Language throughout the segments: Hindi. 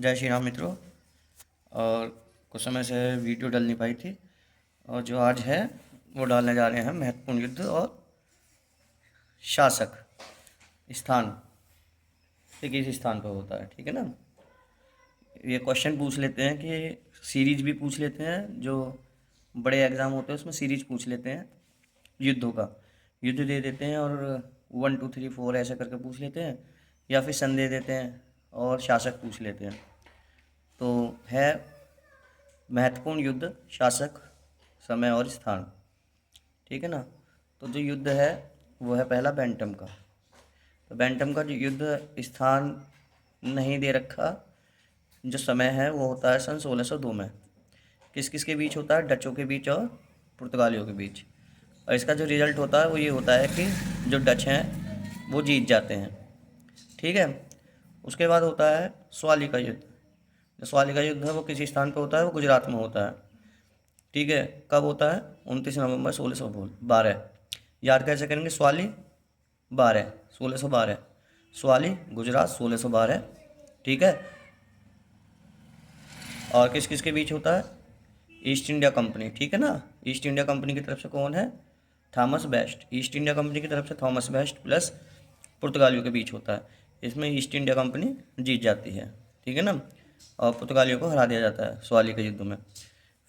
जय श्री राम मित्रों। और कुछ समय से वीडियो डल नहीं पाई थी, और जो आज है वो डालने जा रहे हैं महत्वपूर्ण युद्ध और शासक स्थान से किस स्थान पर होता है। ठीक है ना। ये क्वेश्चन पूछ लेते हैं कि सीरीज भी पूछ लेते हैं, जो बड़े एग्ज़ाम होते हैं उसमें सीरीज पूछ लेते हैं युद्धों का। युद्ध दे देते हैं और 1 2 3 4 ऐसा करके पूछ लेते हैं, या फिर सन दे देते हैं और शासक पूछ लेते हैं। तो है महत्वपूर्ण युद्ध, शासक, समय और स्थान। ठीक है ना। तो जो युद्ध है वो है पहला बैंटम का। तो बैंटम का जो युद्ध स्थान नहीं दे रखा, जो समय है वो होता है सन 1602 में। किस किस के बीच होता है? डचों के बीच और पुर्तगालियों के बीच। और इसका जो रिजल्ट होता है वो ये होता है कि जो डच हैं वो जीत जाते हैं। ठीक है। उसके बाद होता है स्वाली का युद्ध। जो स्वाली का युद्ध है वो किस स्थान पर होता है? वो गुजरात में होता है। ठीक है। कब होता है? 29 नवंबर 1612। याद कैसे करेंगे? स्वाली 12, 1612। स्वाली गुजरात 1612। ठीक है। और किस किस के बीच होता है? East India company. ठीक है ना। ईस्ट इंडिया कंपनी की तरफ से कौन है? Thomas best. East India company की तरफ से थॉमस बेस्ट प्लस पुर्तगालियों के बीच होता है। इसमें ईस्ट इंडिया कंपनी जीत जाती है। ठीक है ना। और पुर्तगालियों को हरा दिया जाता है स्वाली के युद्ध में।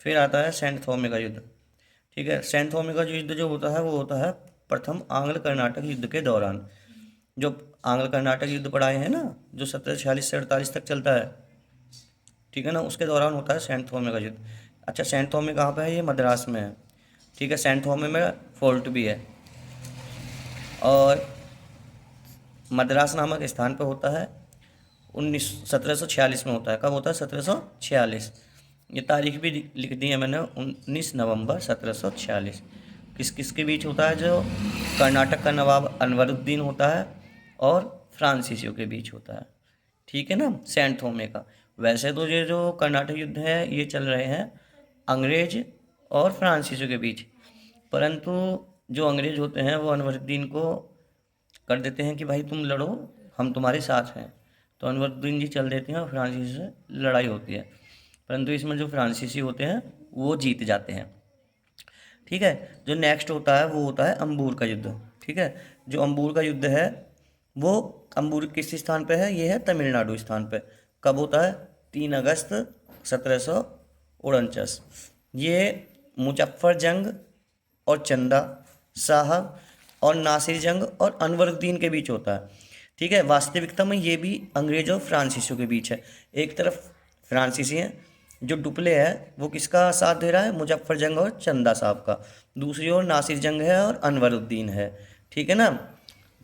फिर आता है सेंट थॉमे का युद्ध। ठीक है। सेंट थॉमे का जो युद्ध जो होता है वो होता है प्रथम आंग्ल कर्नाटक युद्ध के दौरान। जो आंग्ल कर्नाटक युद्ध पढ़ाए हैं ना, जो 1746 से 48 तक चलता है। ठीक है ना। उसके दौरान होता है सेंट थॉमे का युद्ध। अच्छा, सेंट थॉमे कहाँ पे है? ये मद्रास में है। ठीक है। सेंट थॉमे में फोर्ट भी है, और मद्रास नामक स्थान पर होता है 1746 में होता है। कब होता है? 1746। ये तारीख भी लिख दी है मैंने, 19 नवंबर 1746। किस किस के बीच होता है? जो कर्नाटक का नवाब अनवरुद्दीन होता है और फ्रांसीसियों के बीच होता है। ठीक है ना। सेंट थोमे का। वैसे तो ये जो कर्नाटक युद्ध है ये चल रहे हैं अंग्रेज और फ्रांसीसियों के बीच, परंतु जो अंग्रेज होते हैं वो अनवरुद्दीन को कर देते हैं कि भाई तुम लड़ो, हम तुम्हारे साथ हैं। तो अनवरुद्दीन जी चल देते हैं और फ्रांसीसी से लड़ाई होती है, परंतु इसमें जो फ्रांसीसी होते हैं वो जीत जाते हैं। ठीक है। जो नेक्स्ट होता है वो होता है अंबूर का युद्ध। ठीक है। जो अंबूर का युद्ध है वो अंबूर किस स्थान पे है? ये है तमिलनाडु स्थान पे। कब होता है? 3 अगस्त 1749। ये मुजफ्फर जंग और चंदा साहब और नासिर जंग और अनवरुद्दीन के बीच होता है। ठीक है। वास्तविकता में ये भी अंग्रेज और फ्रांसीसियों के बीच है। एक तरफ फ्रांसीसी हैं, जो डुप्ले है वो किसका साथ दे रहा है? मुजफ्फर जंग और चंदा साहब का। दूसरी ओर नासिर जंग है और अनवरुद्दीन है। ठीक है ना।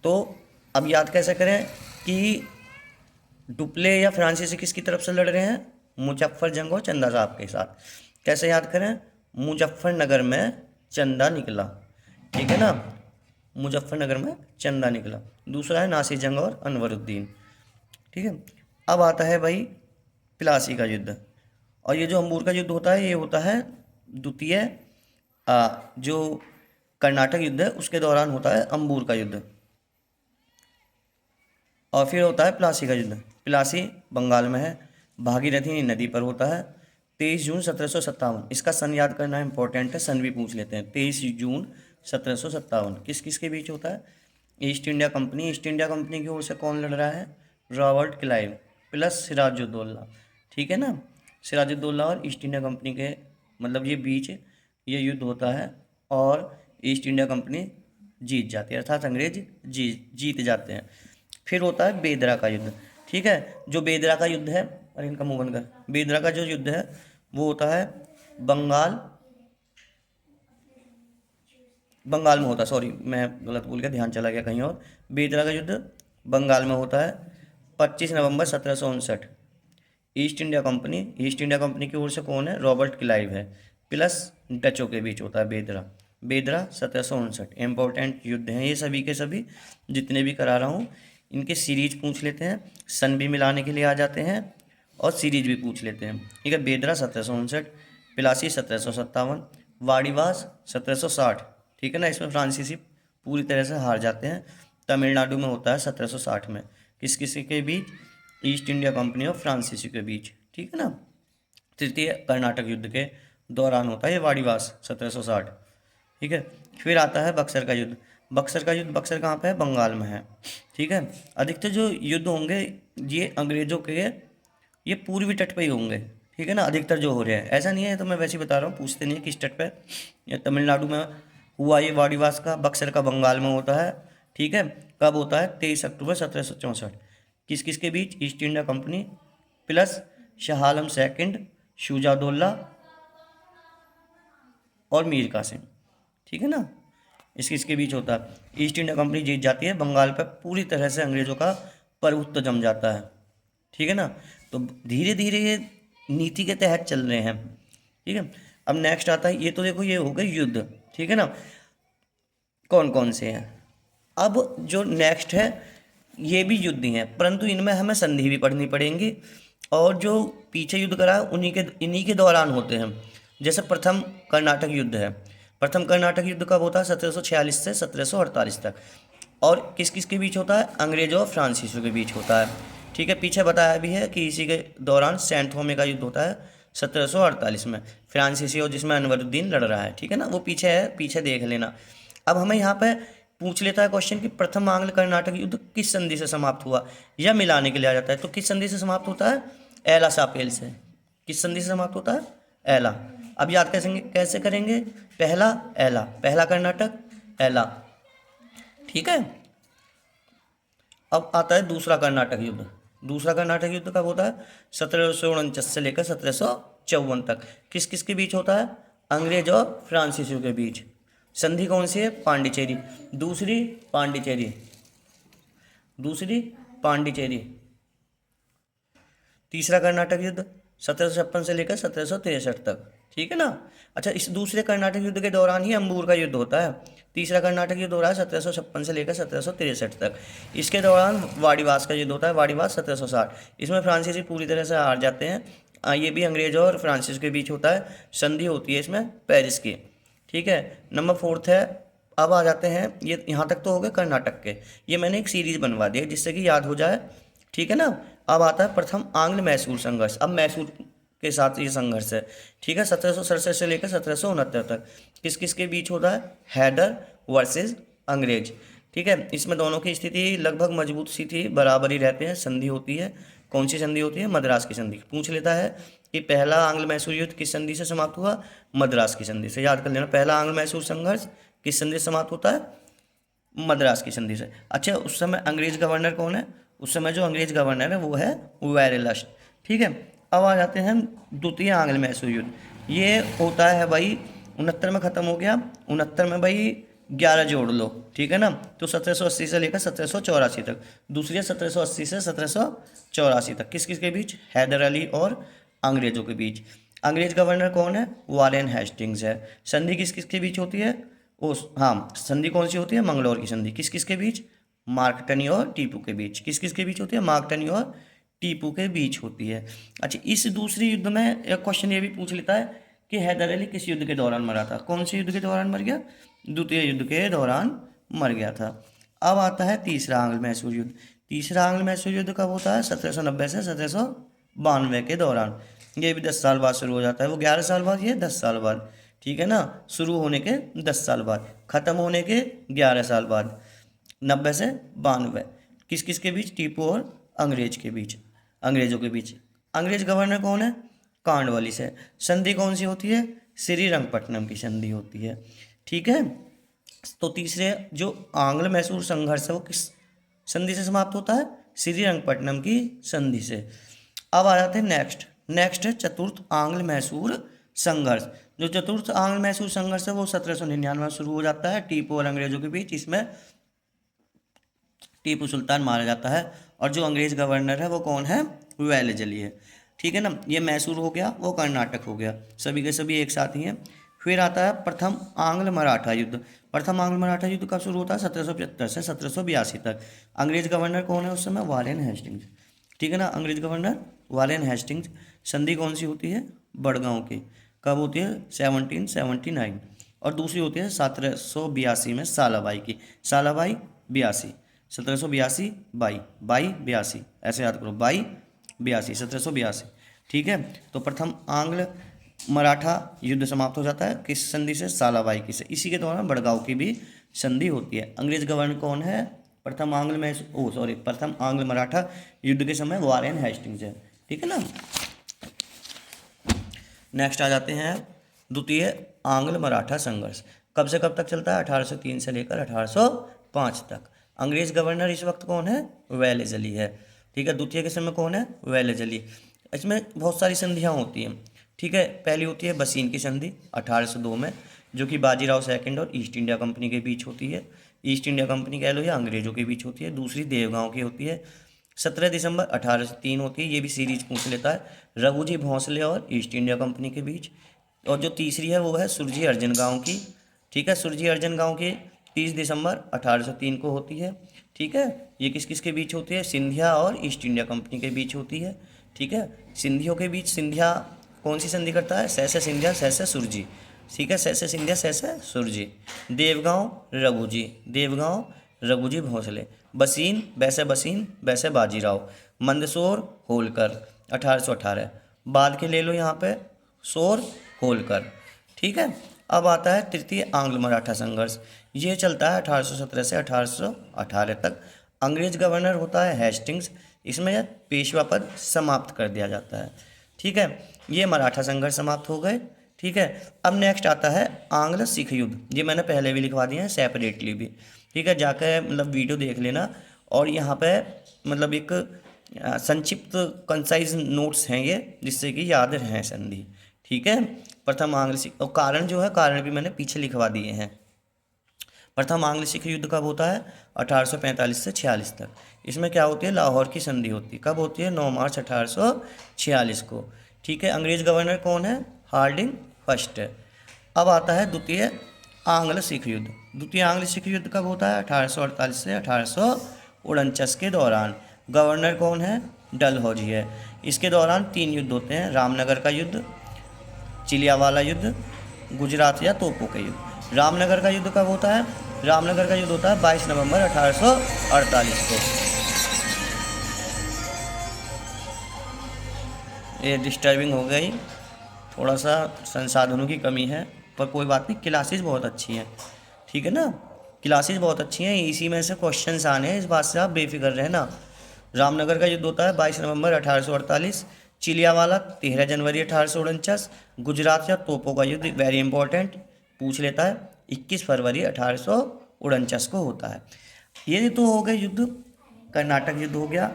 तो अब याद कैसे करें कि डुप्ले या फ्रांसीसी किसकी तरफ से लड़ रहे हैं? मुजफ्फर जंग और चंदा साहब के साथ। कैसे याद करें? मुजफ्फरनगर में चंदा निकला। ठीक है ना। मुजफ्फरनगर में चंदा निकला। दूसरा है नासिर जंग और अनवरुद्दीन। ठीक है। अब आता है भाई प्लासी का युद्ध। और ये जो अंबूर का युद्ध होता है ये होता है द्वितीय जो कर्नाटक युद्ध है उसके दौरान होता है अंबूर का युद्ध। और फिर होता है प्लासी का युद्ध। प्लासी बंगाल में है, भागीरथी नदी पर होता है। 23 जून 1757। इसका सन याद करना इंपॉर्टेंट है, सन भी पूछ लेते हैं। 23 जून 1757 किस किस के बीच होता है? East India company. East India company की ओर से कौन लड़ रहा है? Robert Clive plus Sirajuddaula. ठीक है ना। सिराजुद्दौला और ईस्ट इंडिया कंपनी के मतलब ये बीच ये युद्ध होता है, और ईस्ट इंडिया कंपनी जीत जाती है, अर्थात अंग्रेज जीत जाते हैं। फिर होता है बेदरा का युद्ध। ठीक है। जो बेदरा का युद्ध है, अरे इनका मुंह बंद कर। बेदरा का जो युद्ध है वो होता है बंगाल बंगाल में होता है। सॉरी, मैं गलत बोल गया, ध्यान चला गया कहीं और। बेदरा का युद्ध बंगाल में होता है 25 नवंबर 1759। ईस्ट इंडिया कंपनी की ओर से कौन है? रॉबर्ट क्लाइव है, प्लस डचों के बीच होता है बेदरा। बेदरा 1759। इम्पोर्टेंट युद्ध हैं ये सभी के सभी, जितने भी करा रहा हूँ। इनके सीरीज पूछ लेते हैं, सन भी मिलाने के लिए आ जाते हैं, और सीरीज भी पूछ लेते हैं। ठीक है। बेदरा 1759, प्लासी 1757, वाड़ीवास 1760। ठीक है ना। इसमें फ्रांसीसी पूरी तरह से हार जाते हैं। तमिलनाडु में होता है 1760 में। किस किसी के बीच? ईस्ट इंडिया कंपनी और फ्रांसीसी के बीच, ठीक है ना। तृतीय कर्नाटक युद्ध के दौरान होता है ये वाड़ीवास 1760, ठीक है। फिर आता है बक्सर का युद्ध। बक्सर का युद्ध, बक्सर कहाँ पे है? बंगाल में है, ठीक है। अधिकतर जो युद्ध होंगे ये अंग्रेजों के ये पूर्वी तट पे ही होंगे, ठीक है ना, अधिकतर जो हो रहे हैं। ऐसा नहीं है, तो मैं वैसे ही बता रहा हूँ, पूछते नहीं है किस तट पे। ये तमिलनाडु में हुआ ये वाड़ीवास का, बक्सर का बंगाल में होता है, ठीक है। कब होता है? 23 अक्टूबर 1764। किस किस के बीच? East India Company plus Shah Alam second, Shujauddaula और मीर कासिम, ठीक है ना। इसके बीच होता है। ईस्ट इंडिया कंपनी जीत जाती है, बंगाल पर पूरी तरह से अंग्रेजों का प्रभुत्व जम जाता है, ठीक है ना। तो धीरे धीरे ये नीति के तहत चल रहे हैं, ठीक है। अब नेक्स्ट आता है, ये तो देखो ये हो गए युद्ध, ठीक है ना, कौन कौन से हैं। अब जो नेक्स्ट है ये भी युद्ध ही हैं, परंतु इनमें हमें संधि भी पढ़नी पड़ेंगी, और जो पीछे युद्ध करा इन्हीं के दौरान होते हैं। जैसे प्रथम कर्नाटक युद्ध है। प्रथम कर्नाटक युद्ध कब होता है? 1746 से 1748 तक। और किस किस के बीच होता है? अंग्रेजों और फ्रांसीसियों के बीच होता है, ठीक है। पीछे बताया भी है कि इसी के दौरान सैंट थोमे का युद्ध होता है 1748 में, फ्रांसीसियों जिसमें अनवरुद्दीन लड़ रहा है, ठीक है ना, वो पीछे है, पीछे देख लेना। अब हमें यहाँ पे पूछ लेता है क्वेश्चन कि प्रथम आंग्ल कर्नाटक युद्ध किस संधि से समाप्त हुआ, या मिलाने के लिए आ जाता है। तो किस संधि से समाप्त होता है? एला सापेल से। किस संधि से समाप्त होता है? एला। अब याद कैसे करेंगे? पहला एला, पहला कर्नाटक एला, ठीक है। अब आता है दूसरा कर्नाटक युद्ध। दूसरा कर्नाटक युद्ध कब होता है? 1749 से लेकर 1754 तक। किस किस के बीच होता है? अंग्रेज और फ्रांसीसियों के बीच। संधि कौन सी है? पांडिचेरी। दूसरी पांडिचेरी, दूसरी पांडिचेरी। तीसरा कर्नाटक युद्ध 1756 से लेकर 1763 तक, ठीक है ना। अच्छा, इस दूसरे कर्नाटक युद्ध के दौरान ही अंबूर का युद्ध होता है। तीसरा कर्नाटक युद्ध हो रहा है 1756 से लेकर 1763 तक। इसके दौरान वाड़ीवास का युद्ध होता है, वाड़ीवास 1760। इसमें फ्रांसीसी पूरी तरह से हार जाते हैं। ये भी अंग्रेजों और फ्रांसीस के बीच होता है, संधि होती है इसमें पेरिस की, ठीक है। नंबर 4 है, अब आ जाते हैं, ये यहाँ तक तो हो गए कर्नाटक के। ये मैंने एक सीरीज बनवा दी है जिससे कि याद हो जाए, ठीक है ना। अब आता है प्रथम आंग्ल मैसूर संघर्ष। अब मैसूर के साथ ये संघर्ष है, ठीक है, 1767 से लेकर 1769 तक। किस किस के बीच होता है? हैदर वर्सेस अंग्रेज, ठीक है। इसमें दोनों की स्थिति लगभग मजबूत सी थी, बराबर ही रहते हैं। संधि होती है, कौन सी संधि होती है? मद्रास की संधि। पूछ लेता है कि पहला आंग्ल मैसूर युद्ध किस संधि से समाप्त हुआ? मद्रास की संधि से। याद कर लेना, पहला आंग्ल मैसूर संघर्ष किस संधि से समाप्त होता है? मद्रास की संधि से। अच्छा, उस समय अंग्रेज गवर्नर कौन है? उस समय जो अंग्रेज गवर्नर है वो है वेरेलस्ट, ठीक है। अब आ जाते हैं द्वितीय आंग्ल मैसूर युद्ध। ये होता है भाई 69 में ख़त्म हो गया। 69 में भाई 11 जोड़ लो, ठीक है ना। तो 1780 से लेकर 1784 तक। दूसरी 1780 से 1784 तक। किस किस के बीच? हैदर अली और अंग्रेजों के बीच। अंग्रेज गवर्नर कौन है? वारेन हेस्टिंग्स है। संधि किस किस के बीच होती है? हाँ, संधि कौन सी होती है? मंगलौर की संधि। किस किस के बीच? मार्क टनी और टीपू के बीच। किस किस के बीच होती है? मार्क टनी और टीपू के बीच होती है। अच्छा, इस दूसरी युद्ध में एक क्वेश्चन ये भी पूछ लेता है कि हैदर अली किस युद्ध के दौरान मरा था? कौन से युद्ध के दौरान मर गया? द्वितीय युद्ध के दौरान मर गया था। अब आता है तीसरा आंग्ल मैसूर युद्ध। तीसरा आंग्ल मैसूर युद्ध कब होता है? 1790 से 1792 के दौरान। ये भी 10 साल बाद शुरू हो जाता है। वो 11 साल बाद, ये 10 साल बाद, ठीक है ना। शुरू होने के 10 साल बाद, ख़त्म होने के 11 साल बाद, 90 से 92। किस किस के बीच? टीपू और अंग्रेज के बीच, अंग्रेजों के बीच। अंग्रेज गवर्नर कौन है? कांडवाली से। संधि कौन सी होती है? श्रीरंगपट्टनम की संधि होती है, ठीक है। तो तीसरे जो आंग्ल मैसूर संघर्ष है वो किस संधि से समाप्त होता है? श्रीरंगपट्टनम की संधि से। अब आ जाते हैं नेक्स्ट है चतुर्थ आंग्ल मैसूर संघर्ष। जो चतुर्थ आंग्ल मैसूर संघर्ष है वो 1799 में शुरू हो जाता है, टीपू और अंग्रेजों के बीच। इसमें टीपू सुल्तान मारा जाता है, और जो अंग्रेज गवर्नर है वो कौन है? वेलेजली है, ठीक है ना। ये मैसूर हो गया, वो कर्नाटक हो गया, सभी के सभी एक साथ ही हैं। फिर आता है प्रथम आंग्ल मराठा युद्ध। प्रथम आंग्ल मराठा युद्ध कब शुरू होता है? 1775 से 1782 तक। अंग्रेज गवर्नर कौन है उस समय? वारेन हेस्टिंग्स, ठीक है ना। अंग्रेज गवर्नर वारेन हेस्टिंग्स। संधि कौन सी होती है? बड़गांव की। कब होती है? 1779। और दूसरी होती है 1782 में सालाबाई की, सालाबाई 82, 1782 बाई, बाई 82, ऐसे याद करो, बाई 82, 1782। ठीक है, तो प्रथम आंग्ल मराठा युद्ध समाप्त हो जाता है किस संधि से? सालाबाई की से। इसी के दौरान बड़गांव की भी संधि होती है। अंग्रेज गवर्नर कौन है? प्रथम आंग्ल मराठा युद्ध के समय वारेन हेस्टिंग्स है। ठीक है ना। नेक्स्ट आ जाते हैं द्वितीय आंग्ल मराठा संघर्ष। कब से कब तक चलता है? 1803 से लेकर 1805 तक। अंग्रेज गवर्नर इस वक्त कौन है? वेलेजली है। ठीक है, द्वितीय के समय कौन है? वेलेजली। इसमें बहुत सारी संधियाँ होती हैं। ठीक है, पहली होती है बसीन की संधि 1802 में, जो कि बाजीराव सेकंड और ईस्ट इंडिया कंपनी के बीच होती है। ईस्ट इंडिया कंपनी कह लो या अंग्रेजों के बीच होती है। दूसरी देवगांव की होती है 17 दिसंबर 1803 होती है। ये भी सीरीज पूछ लेता है, रघुजी भोंसले और ईस्ट इंडिया कंपनी के बीच। और जो तीसरी है वो है सुरजी अर्जन गांव की। ठीक है, सुरजी अर्जन गांव की 30 दिसंबर 1803 को होती है। ठीक है, ये किस किस के बीच होती है? सिंधिया और ईस्ट इंडिया कंपनी के बीच होती है। ठीक है, सिंधियों के बीच सिंधिया कौन सी संधि करता है? सैसे सिंधिया सैसे सुरजी। ठीक है, सैसे सिंधिया सैसे सुरजी। देवगांव रघुजी, देवगांव रघुजी भोंसले। बसीन वैसे बाजीराव। मंदसौर होलकर 1818। बाद के ले लो यहाँ पे सोर होलकर। ठीक है, अब आता है तृतीय आंग्ल मराठा संघर्ष। ये चलता है 1817 से 1818 तक। अंग्रेज गवर्नर होता है हेस्टिंग्स। इसमें पेशवा पद समाप्त कर दिया जाता है। ठीक है, ये मराठा संघर्ष समाप्त हो गए। ठीक है, अब नेक्स्ट आता है आंग्ल सिख युद्ध। ये मैंने पहले भी लिखवा दिए हैं सेपरेटली भी। ठीक है, जाकर मतलब वीडियो देख लेना। और यहाँ पे मतलब एक संक्षिप्त कंसाइज नोट्स हैं ये, जिससे कि याद रहें संधि। ठीक है, प्रथम आंग्ल सिख, और कारण जो है कारण भी मैंने पीछे लिखवा दिए हैं। प्रथम आंग्ल सिख युद्ध कब होता है? 1845 से 46 तक। इसमें क्या होती है? लाहौर की संधि होती है। कब होती है? 9 मार्च 1846 को। ठीक है, अंग्रेज गवर्नर कौन है? हार्डिंग फर्स्ट है। अब आता है द्वितीय आंग्ल सिख युद्ध। द्वितीय आंग्ल सिख युद्ध कब होता है? 1848 से 1849 के दौरान। गवर्नर कौन है? डलहौजी है। इसके दौरान 3 युद्ध होते हैं, रामनगर का युद्ध, चिलियावाला युद्ध, गुजरात या तोपों का युद्ध। रामनगर का युद्ध कब होता है? रामनगर का युद्ध होता है 22 नवंबर 1848 को। ये डिस्टर्बिंग हो गई, थोड़ा सा संसाधनों की कमी है, पर कोई बात नहीं, क्लासेस बहुत अच्छी हैं। ठीक है ना, क्लासेस बहुत अच्छी हैं, इसी में से क्वेश्चंस आने हैं, इस बात से आप बेफिक्र रहना। रामनगर का युद्ध होता है 22 नवंबर 1848। चिलियावाला 13 जनवरी 1849। गुजरात या तोपों का युद्ध वेरी इंपॉर्टेंट पूछ लेता है, 21 फरवरी 1849 को होता है। ये तो हो गए युद्ध। कर्नाटक युद्ध हो गया,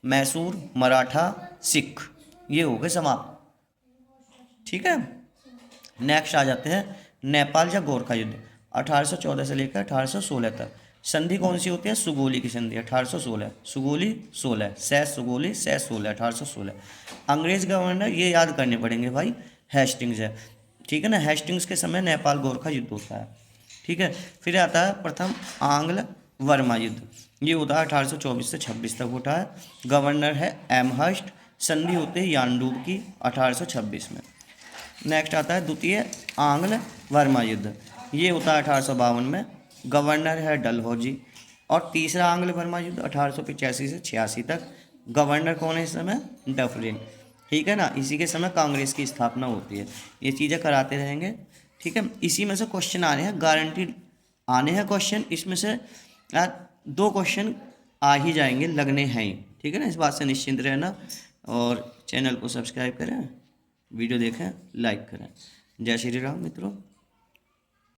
मैसूर, मराठा, सिख, ये हो गए समाप्त। ठीक है, नेक्स्ट आ जाते हैं नेपाल या गोरखा युद्ध 1814 से लेकर 1816 तक। संधि कौन सी होती है? सुगोली की संधि 1816। सुगोली 16, सैस सुगोली, सैस 16, 1816। अंग्रेज गवर्नर ये याद करने पड़ेंगे भाई, हेस्टिंग्स है। ठीक है ना, हेस्टिंग्स के समय नेपाल गोरखा युद्ध होता है। ठीक है, फिर आता है प्रथम आंग्ल वर्मा युद्ध। ये होता है 1824 से 26 तक होता है। गवर्नर है एमहर्स्ट। संधि होती है यानडूब की 1826 में। नेक्स्ट आता है द्वितीय आंग्ल वर्मा युद्ध। ये होता है 1852 में। गवर्नर है डलहौजी। और तीसरा आंग्ल वर्मा युद्ध 1885 से 86 तक। गवर्नर कौन है इस समय? डफरिन। ठीक है ना, इसी के समय कांग्रेस की स्थापना होती है। ये चीज़ें कराते रहेंगे। ठीक है, इसी में से क्वेश्चन आ रहे हैं, गारंटीड आने हैं क्वेश्चन। इसमें से 2 क्वेश्चन आ ही जाएंगे, लगने हैं ही। ठीक है ना, इस बात से निश्चिंत रहना। और चैनल को सब्सक्राइब करें, वीडियो देखें, लाइक करें। जय श्री राम मित्रों।